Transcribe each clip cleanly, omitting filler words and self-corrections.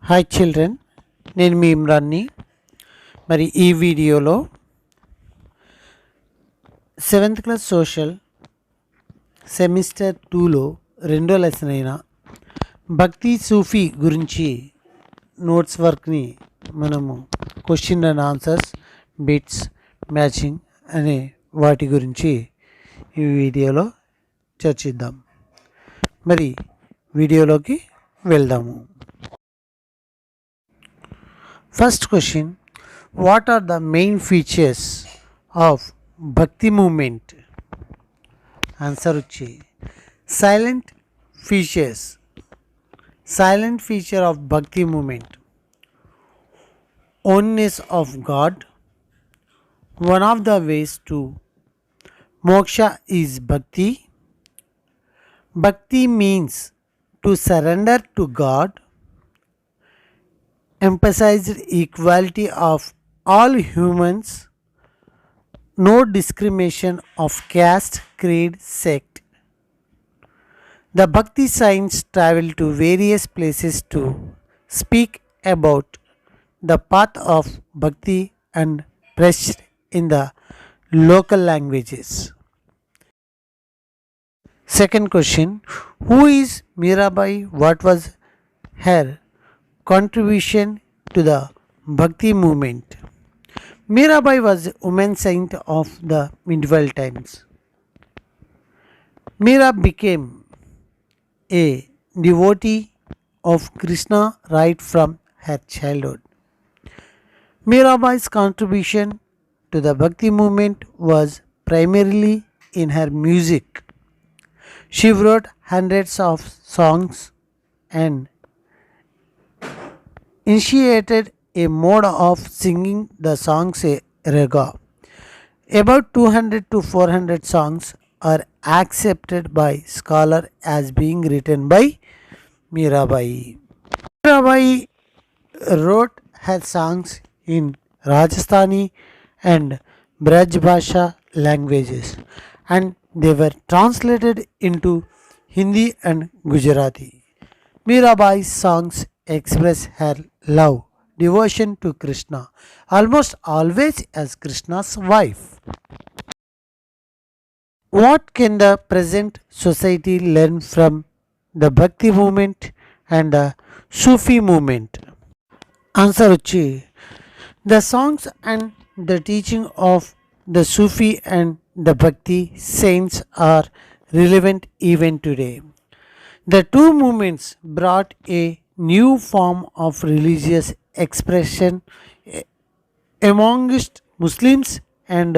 Hi children, నేను మీ ఇమ్రాన్ని. మరి ఈ వీడియోలో 7th క్లాస్ సోషల్ సెమిస్టర్ 2లో రెండో లెసన్ అయిన భక్తి సూఫీ గురించి నోట్స్ వర్క్ని మనము question and answers, bits, matching అనే వాటి గురించి ఈ వీడియోలో చర్చిద్దాం. మరి వీడియోలోకి వెళ్దాము. First question, what are the main features of Bhakti movement? Answer వచ్చి silent features. Silent feature of Bhakti movement: oneness of God. One of the ways to moksha is Bhakti. Bhakti means to surrender to God. Emphasized equality of all humans, no discrimination of caste, creed, sect. The Bhakti saints travel to various places to speak about the path of Bhakti and preached in the local languages. Second question, who is Mirabai? What was her contribution to the Bhakti movement? Mirabai was a woman saint of the medieval times. Mira became a devotee of Krishna right from her childhood. Mirabai's contribution to the Bhakti movement was primarily in her music. She wrote hundreds of songs and initiated a mode of singing the songs a raga. About 200 to 400 songs are accepted by scholars as being written by Mirabai. Mirabai wrote her songs in Rajasthani and Braj Bhasha languages, and they were translated into Hindi and Gujarati. Mirabai's songs express her love, devotion to Krishna, almost always as Krishna's wife. What can the present society learn from the Bhakti movement and the Sufi movement? Answer వచ్చి the songs and the teaching of the Sufi and the Bhakti saints are relevant even today. The two movements brought a new form of religious expression amongst Muslims and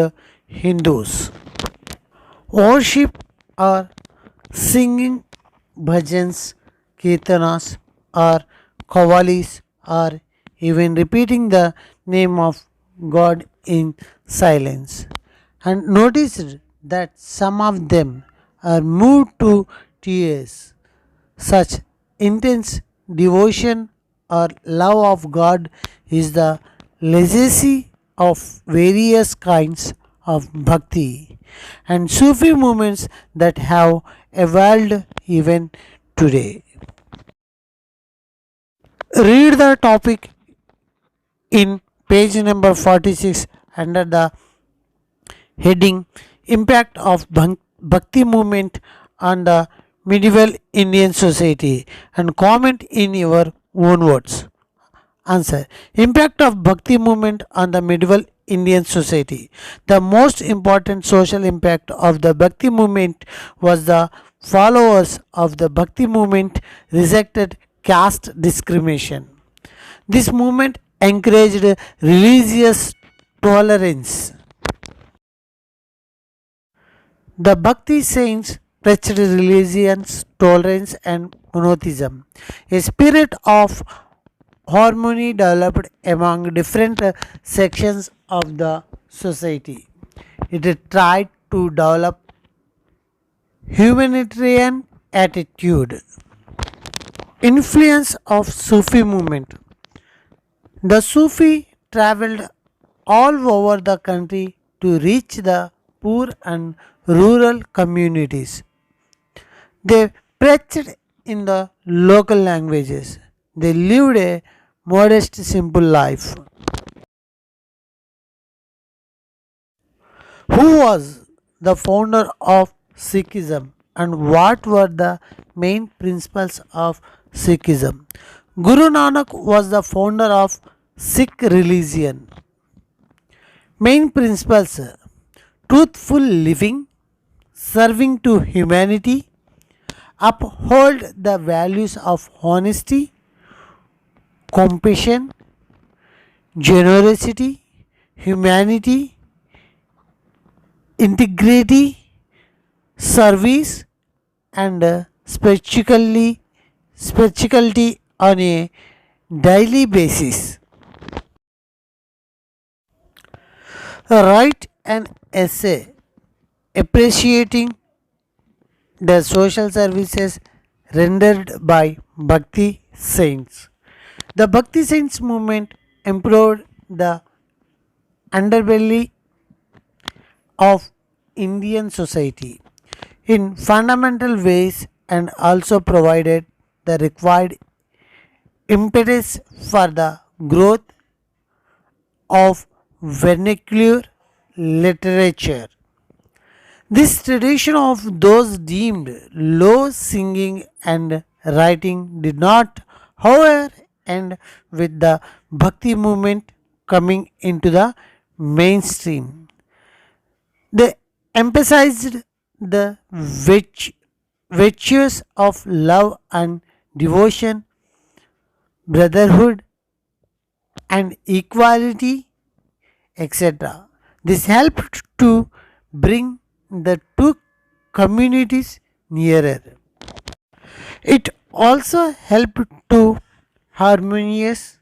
Hindus. Worship or singing bhajans, kirtanas or qawwalis, or even repeating the name of God in silence. And noticed that some of them are moved to tears. Such intense devotion or love of God is the legacy of various kinds of bhakti and Sufi movements that have evolved even today. Read the topic in page number 46 under the heading Impact of Bhakti movement on the medieval Indian society and comment in your own words. Answer: impact of Bhakti movement on the medieval Indian society. The most important social impact of the Bhakti movement was the followers of the Bhakti movement rejected caste discrimination. This movement encouraged religious tolerance. The Bhakti saints preached religious tolerance and monotheism. A spirit of harmony developed among different sections of the society. It tried to develop humanitarian attitude. Influence of Sufi movement. The Sufi traveled all over the country to reach the poor and rural communities. They preached in the local languages. They lived a modest, simple life. Who was the founder of Sikhism and what were the main principles of Sikhism? Guru Nanak was the founder of Sikh religion. Main principles: truthful living, serving to humanity, uphold the values of honesty, compassion, generosity, humanity, integrity, service, and spirituality on a daily basis. Write an essay appreciating the social services rendered by Bhakti saints. The Bhakti saints movement improved the underbelly of Indian society in fundamental ways and also provided the required impetus for the growth of vernacular literature. This tradition of those deemed low singing and writing did not, however, end with the Bhakti movement coming into the mainstream. They emphasized the virtues of love and devotion, brotherhood and equality, etc. This helped to bring the two communities nearer. It also helped to harmonize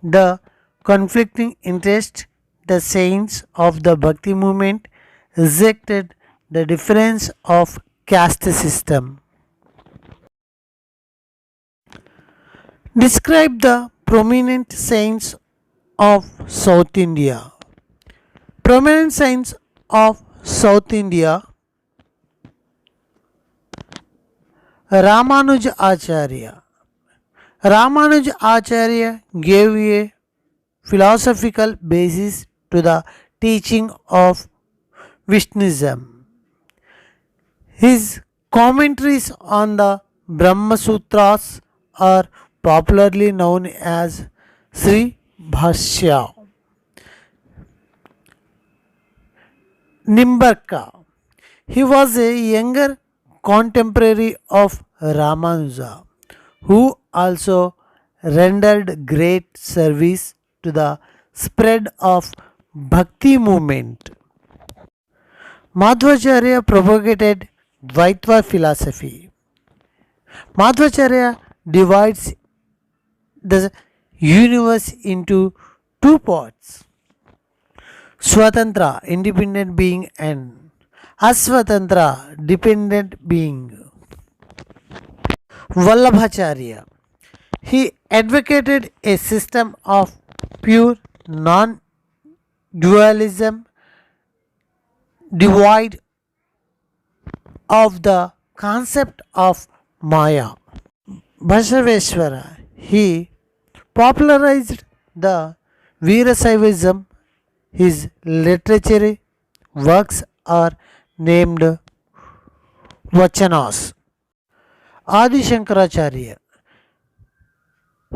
the conflicting interests. The saints of the Bhakti movement rejected the difference of caste system. Describe the prominent saints of South India. Prominent saints of South India: Ramanuj Acharya. Ramanuj Acharya gave a philosophical basis to the teaching of Vishnuism. His commentaries on the Brahma Sutras are popularly known as Sri Bhashya. Nimbarka. He was a younger contemporary of Ramanuja who also rendered great service to the spread of Bhakti movement. Madhvacharya propagated Dvaitva philosophy. Madhvacharya divides the universe into two parts: Swatantra, independent being, and Aswatantra, dependent being. Vallabhacharya. He advocated a system of pure non dualism devoid of the concept of Maya. Basaveshwara. He popularized the Veerasaivism. His literary works are named Vachanas. Adi Shankaracharya.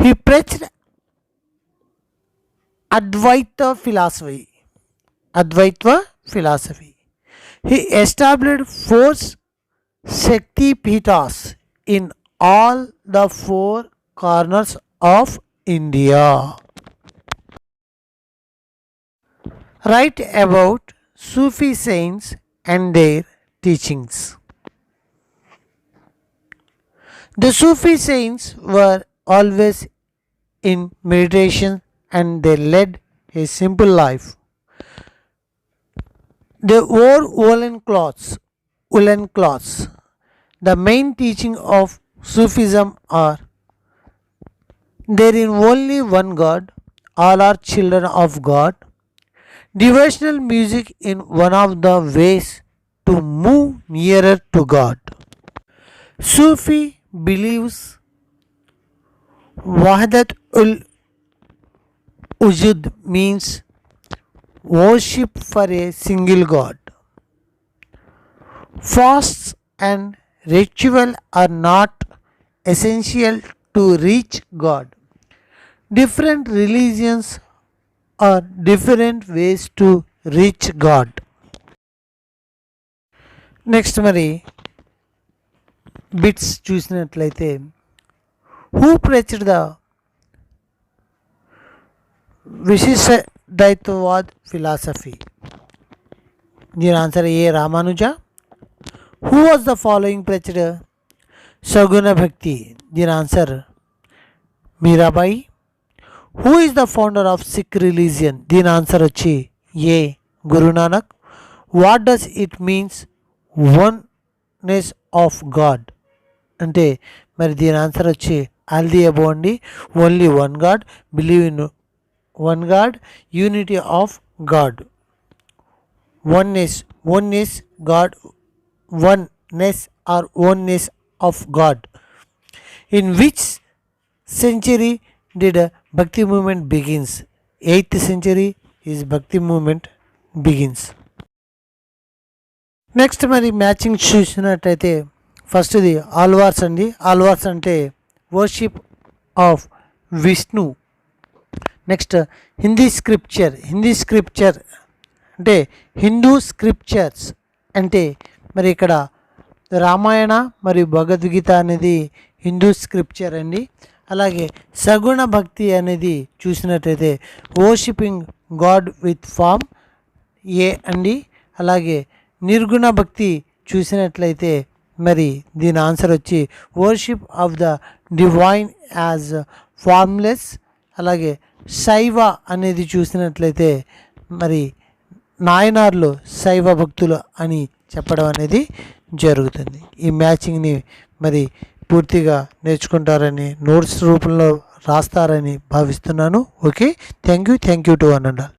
He preached Advaita philosophy. Advaita philosophy. He established four Shakti Pitas in all the four corners of India. Write about Sufi saints and their teachings. The Sufi saints were always in meditation and they led a simple life. They wore woolen cloths. The main teaching of Sufism are there is only one God, all are children of God. Devotional music in one of the ways to move nearer to God. Sufi believes Wahdat ul Wujud means worship for a single God. Fasts and ritual are not essential to reach God. Different religions are different ways to reach God. Next మరి bits చూసినట్లయితే who preached the Vishishtadvaitavad philosophy? దీని answer A Ramanuja. Who was the following preached saguna bhakti? దీని answer Mirabai. Who is the founder of Sikh religion? దీని answer వచ్చి A Guru Nanak. What does it means oneness of God అంటే మరి దీని answer వచ్చి ఆల్ ది అబోవ్ అండి. Only one God, believe in one God, unity of God. Oneness God, oneness or ఓన్నెస్ of God. In which century did Bhakti movement begins? 8th century is Bhakti movement begins. Next మరి matching చూసినట్టయితే ఫస్ట్ది ఆల్వార్స్ అండి. ఆల్వార్స్ అంటే worship of Vishnu. Next Hindi scripture అంటే Hindu scriptures అంటే మరి ఇక్కడ రామాయణ మరియు భగవద్గీత అనేది హిందూ స్క్రిప్చర్ అండి. అలాగే సగుణ భక్తి అనేది చూసినట్టయితే వర్షిపింగ్ గాడ్ విత్ ఫామ్ ఏ అండి. అలాగే నిర్గుణ భక్తి చూసినట్లయితే మరి దీని ఆన్సర్ వచ్చి worship of the divine as formless. అలాగే శైవ అనేది చూసినట్లయితే మరి నాయనార్లు శైవ భక్తులు అని చెప్పడం అనేది జరుగుతుంది. ఈ మ్యాచింగ్ని మరి పూర్తిగా నేర్చుకుంటారని, నోట్స్ రూపంలో రాస్తారని భావిస్తున్నాను. Okay, thank you to one and all.